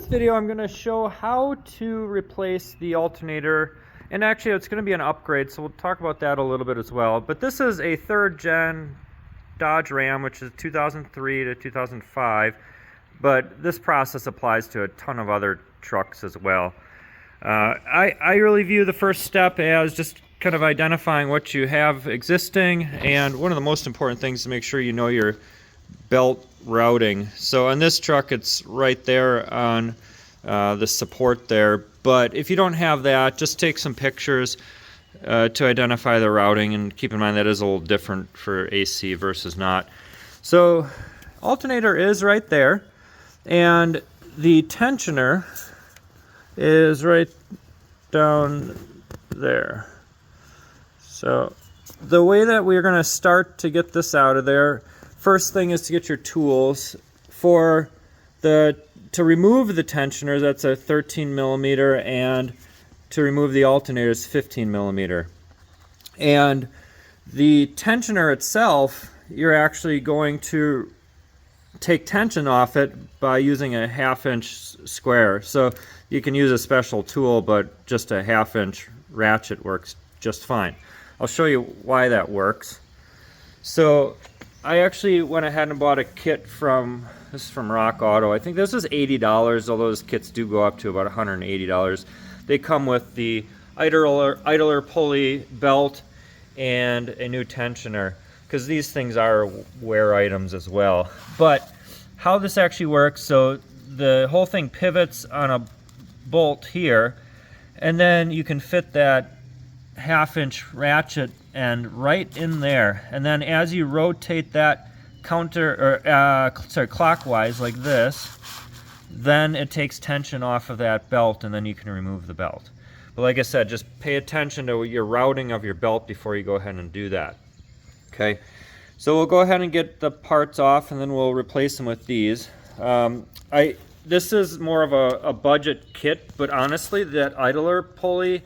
video I'm going to show how to replace the alternator, and actually it's going to be an upgrade, so we'll talk about that a little bit as well. But this is a 3rd gen Dodge Ram, which is 2003 to 2005, but this process applies to a ton of other trucks as well. I really view the first step as just kind of identifying what you have existing, and one of the most important things is to make sure you know your belt routing. So on this truck it's right there on the support there, but if you don't have that, just take some pictures to identify the routing, and keep in mind that is a little different for AC versus not. So alternator is right there, and the tensioner is right down there. So the way that we're going to start to get this out of there, first thing is to get your tools. To remove the tensioner, that's a 13 millimeter, and to remove the alternator is 15 millimeter. And the tensioner itself, you're actually going to take tension off it by using a 1/2 inch square. So you can use a special tool, but just a 1/2 inch ratchet works just fine. I'll show you why that works. So I actually went ahead and bought a kit from, this is from Rock Auto. I think this is $80, although those kits do go up to about $180. They come with the idler pulley belt and a new tensioner, because these things are wear items as well. But how this actually works, so the whole thing pivots on a bolt here, and then you can fit that 1/2 inch ratchet end right in there, and then as you rotate that clockwise like this, then it takes tension off of that belt, and then you can remove the belt. But like I said, just pay attention to your routing of your belt before you go ahead and do that. Okay, so we'll go ahead and get the parts off, and then we'll replace them with these. This is more of a budget kit, but honestly that idler pulley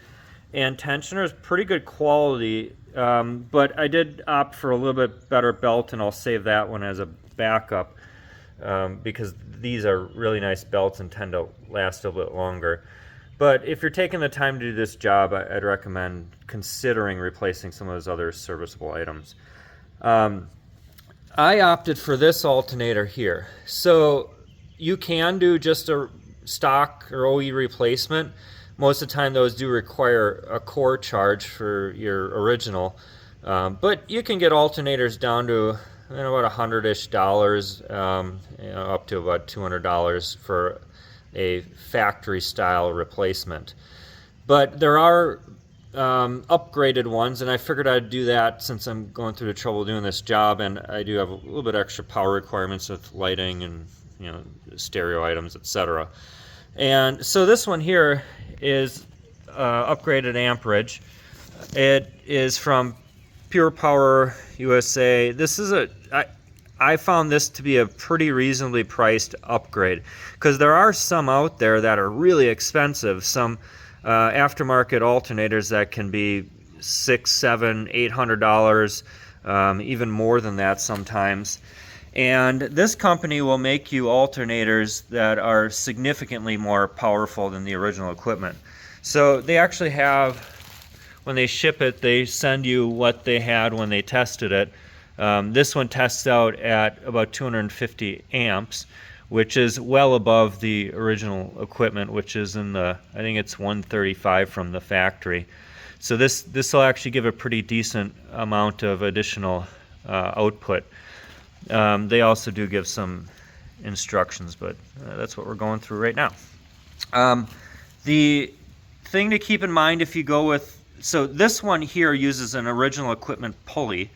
and tensioner is pretty good quality, but I did opt for a little bit better belt, and I'll save that one as a backup, because these are really nice belts and tend to last a bit longer. But if you're taking the time to do this job, I'd recommend considering replacing some of those other serviceable items. I opted for this alternator here. So you can do just a stock or OE replacement. Most of the time those do require a core charge for your original, but you can get alternators down to about $100-ish, up to about $200 for a factory style replacement. But there are upgraded ones, and I figured I'd do that since I'm going through the trouble doing this job, and I do have a little bit extra power requirements with lighting and stereo items, etc. And so this one here is upgraded amperage. It is from Pure Power USA. This is I found this to be a pretty reasonably priced upgrade, because there are some out there that are really expensive, some aftermarket alternators that can be $600, $700, $800, even more than that sometimes. And this company will make you alternators that are significantly more powerful than the original equipment. So they actually have, when they ship it, they send you what they had when they tested it. This one tests out at about 250 amps, which is well above the original equipment, which is in the, I think it's 135 from the factory. So this will actually give a pretty decent amount of additional output. They also do give some instructions, but that's what we're going through right now. The thing to keep in mind if you go with, so this one here uses an original equipment pulley,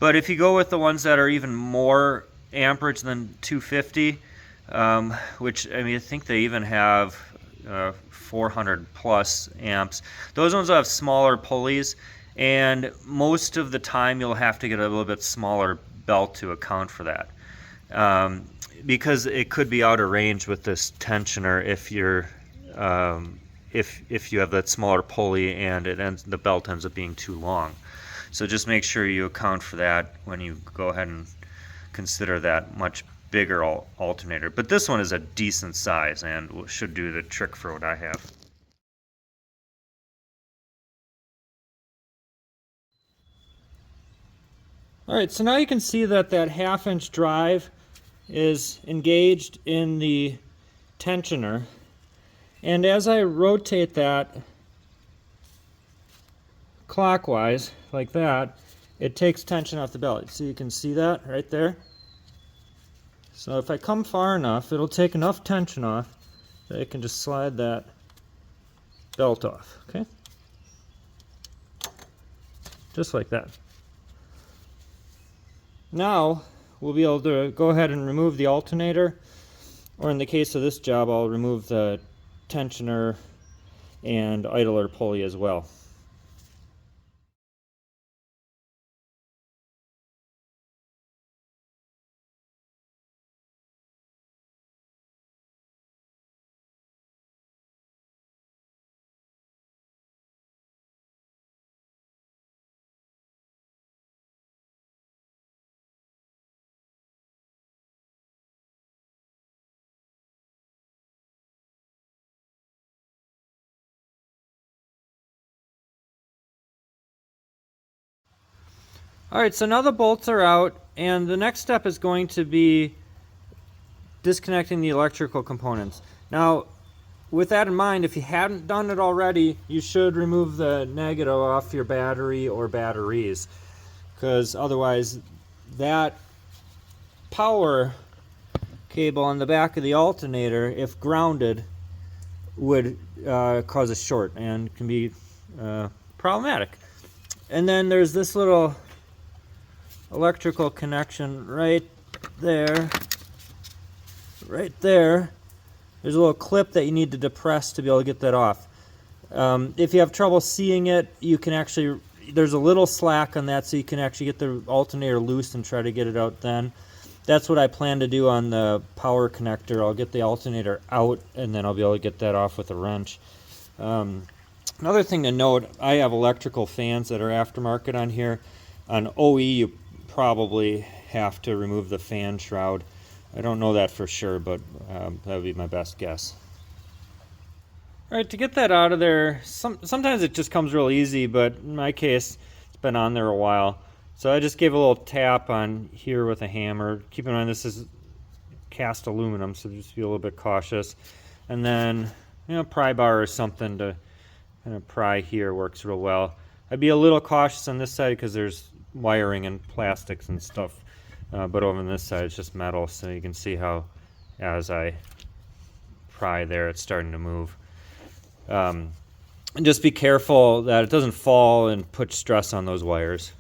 but if you go with the ones that are even more amperage than 250, which I think they even have 400 plus amps, those ones will have smaller pulleys, and most of the time you'll have to get a little bit smaller belt to account for that, because it could be out of range with this tensioner if you're if you have that smaller pulley and the belt ends up being too long. So just make sure you account for that when you go ahead and consider that much bigger alternator. But this one is a decent size and should do the trick for what I have. Alright, so now you can see that that 1/2-inch drive is engaged in the tensioner. And as I rotate that clockwise, like that, it takes tension off the belt. So you can see that right there. So if I come far enough, it'll take enough tension off that I can just slide that belt off, okay? Just like that. Now, we'll be able to go ahead and remove the alternator, or in the case of this job, I'll remove the tensioner and idler pulley as well. Alright, so now the bolts are out, and the next step is going to be disconnecting the electrical components. Now, with that in mind, if you hadn't done it already, you should remove the negative off your battery or batteries, because otherwise that power cable on the back of the alternator, if grounded, would cause a short and can be problematic. And then there's this little electrical connection right there. Right there. There's a little clip that you need to depress to be able to get that off. If you have trouble seeing it, you can actually, there's a little slack on that, so you can actually get the alternator loose and try to get it out then. That's what I plan to do on the power connector. I'll get the alternator out and then I'll be able to get that off with a wrench. Another thing to note, I have electrical fans that are aftermarket on here. On OE, you probably have to remove the fan shroud. I don't know that for sure, but that would be my best guess. Alright, to get that out of there, sometimes it just comes real easy, but in my case, it's been on there a while. So I just gave a little tap on here with a hammer. Keep in mind this is cast aluminum, so just be a little bit cautious. And then, you know, pry bar or something to kind of pry here works real well. I'd be a little cautious on this side because there's wiring and plastics and stuff. But over on this side it's just metal, so you can see how as I pry there it's starting to move. And just be careful that it doesn't fall and put stress on those wires.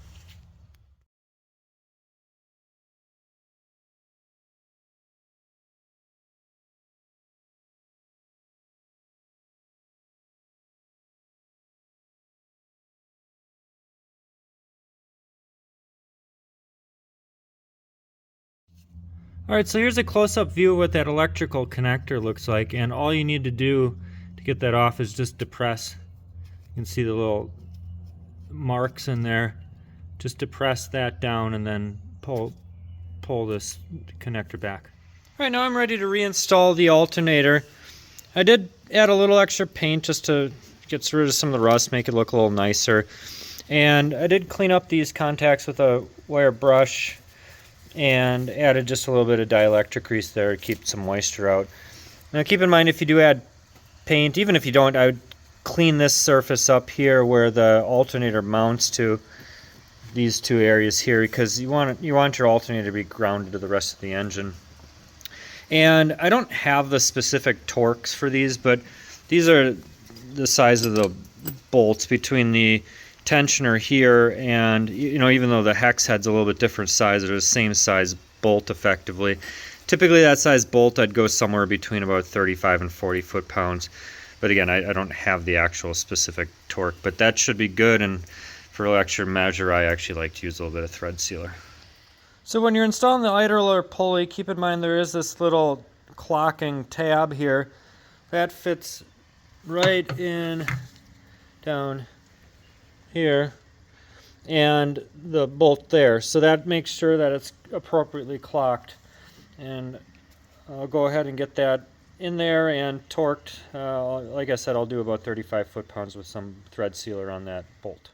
Alright, so here's a close-up view of what that electrical connector looks like, and all you need to do to get that off is just depress. You can see the little marks in there. Just depress that down and then pull this connector back. Alright, now I'm ready to reinstall the alternator. I did add a little extra paint just to get rid of some of the rust, make it look a little nicer. And I did clean up these contacts with a wire brush and added just a little bit of dielectric grease there to keep some moisture out. Now keep in mind, if you do add paint, even if you don't, I would clean this surface up here where the alternator mounts to, these two areas here, because you want your alternator to be grounded to the rest of the engine. And I don't have the specific torques for these, but these are the size of the bolts between the tensioner here, and you know, even though the hex head's a little bit different size, they're the same size bolt effectively. Typically that size bolt I'd go somewhere between about 35 and 40 foot-pounds, but again I don't have the actual specific torque, but that should be good. And for extra measure I actually like to use a little bit of thread sealer. So when you're installing the idler pulley, keep in mind there is this little clocking tab here that fits right in down here and the bolt there, so that makes sure that it's appropriately clocked. And I'll go ahead and get that in there and torqued. Like I said, I'll do about 35 foot-pounds with some thread sealer on that bolt.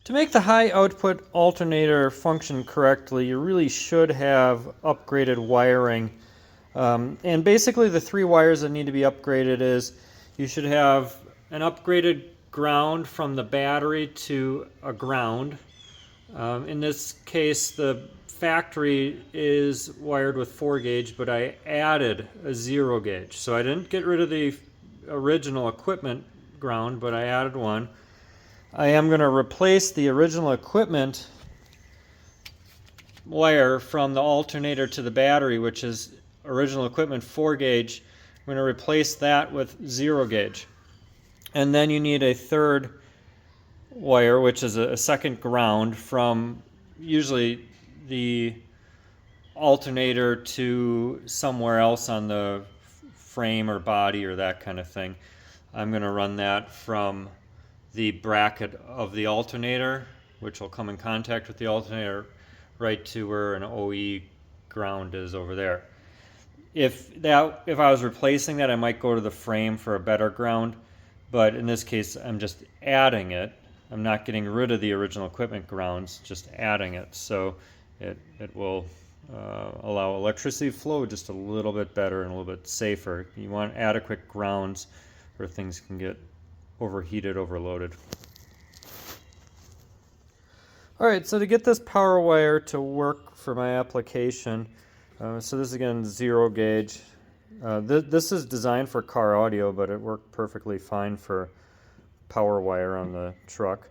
To make the high output alternator function correctly, you really should have upgraded wiring. And basically the three wires that need to be upgraded is you should have an upgraded ground from the battery to a ground. In this case, the factory is wired with 4 gauge, but I added a 0 gauge. So I didn't get rid of the original equipment ground, but I added one. I am going to replace the original equipment wire from the alternator to the battery, which is original equipment 4 gauge. I'm going to replace that with 0 gauge. And then you need a third wire, which is a second ground from usually the alternator to somewhere else on the frame or body or that kind of thing. I'm going to run that from the bracket of the alternator, which will come in contact with the alternator, right to where an OE ground is over there. If I was replacing that, I might go to the frame for a better ground, but in this case, I'm just adding it. I'm not getting rid of the original equipment grounds, just adding it. So it will allow electricity to flow just a little bit better and a little bit safer. You want adequate grounds where things can get overheated, overloaded. Alright, so to get this power wire to work for my application, so this is again 0 gauge. This is designed for car audio, but it worked perfectly fine for power wire on the truck.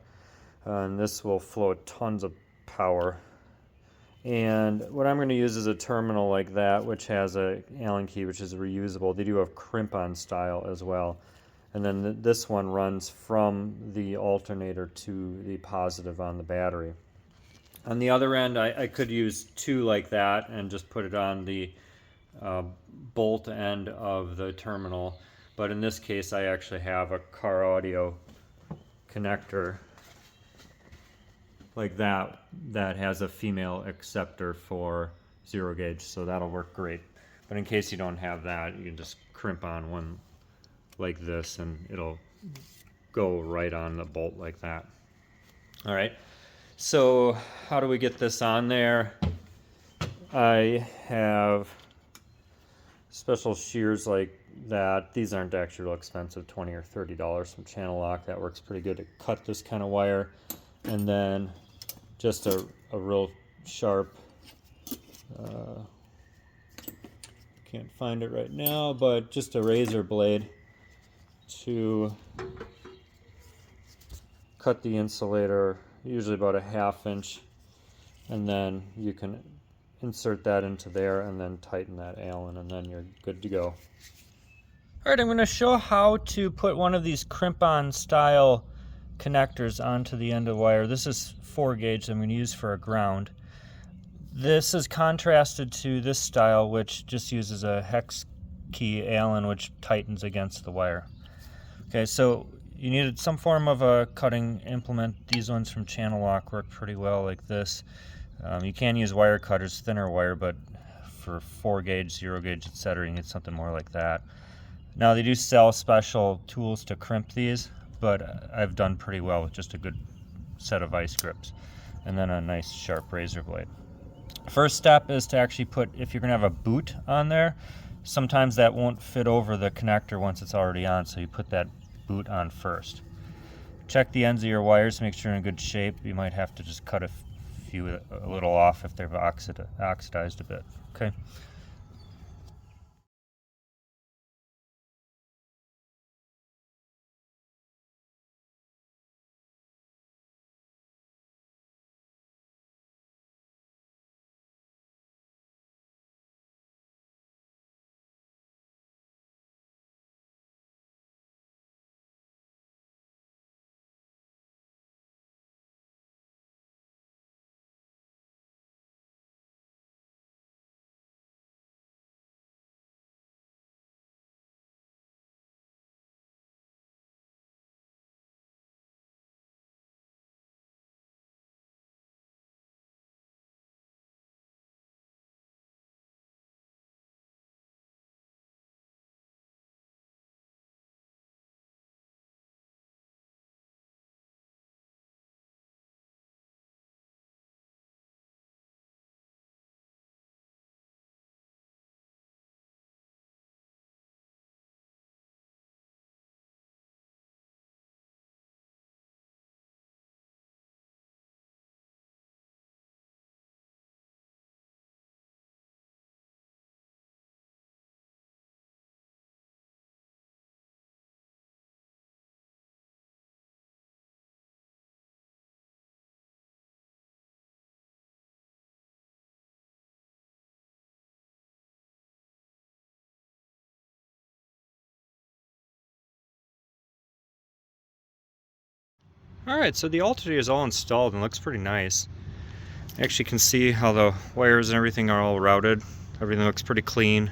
And this will flow tons of power. And what I'm going to use is a terminal like that, which has a Allen key, which is reusable. They do have crimp-on style as well. And then this one runs from the alternator to the positive on the battery. On the other end, I could use two like that and just put it on the bolt end of the terminal. But in this case, I actually have a car audio connector like that has a female acceptor for 0 gauge, so that'll work great. But in case you don't have that, you can just crimp on one like this and it'll go right on the bolt like that. All right, so how do we get this on there? I have special shears like that. These aren't actually real expensive, $20 or $30 from Channel Lock. That works pretty good to cut this kind of wire. And then just a real sharp, can't find it right now, but just a razor blade to cut the insulator, usually about a 1/2 inch, and then you can insert that into there and then tighten that Allen, and then you're good to go. Alright, I'm going to show how to put one of these crimp-on style connectors onto the end of the wire. This is 4 gauge that I'm going to use for a ground. This is contrasted to this style, which just uses a hex key Allen, which tightens against the wire. Okay, so you needed some form of a cutting implement. These ones from Channel Lock work pretty well like this. You can use wire cutters, thinner wire, but for 4 gauge, 0 gauge, etc., you need something more like that. Now they do sell special tools to crimp these, but I've done pretty well with just a good set of vice grips and then a nice sharp razor blade. First step is to actually put, if you're going to have a boot on there, sometimes that won't fit over the connector once it's already on, so you put that boot on first. Check the ends of your wires to make sure they're in good shape. You might have to just cut a little off if they've oxidized a bit. Okay. Alright, so the alternator is all installed and looks pretty nice. You actually can see how the wires and everything are all routed. Everything looks pretty clean.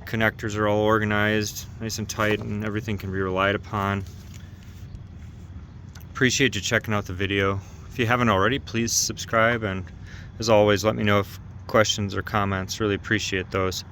Connectors are all organized, nice and tight, and everything can be relied upon. Appreciate you checking out the video. If you haven't already, please subscribe, and as always, let me know if questions or comments. Really appreciate those.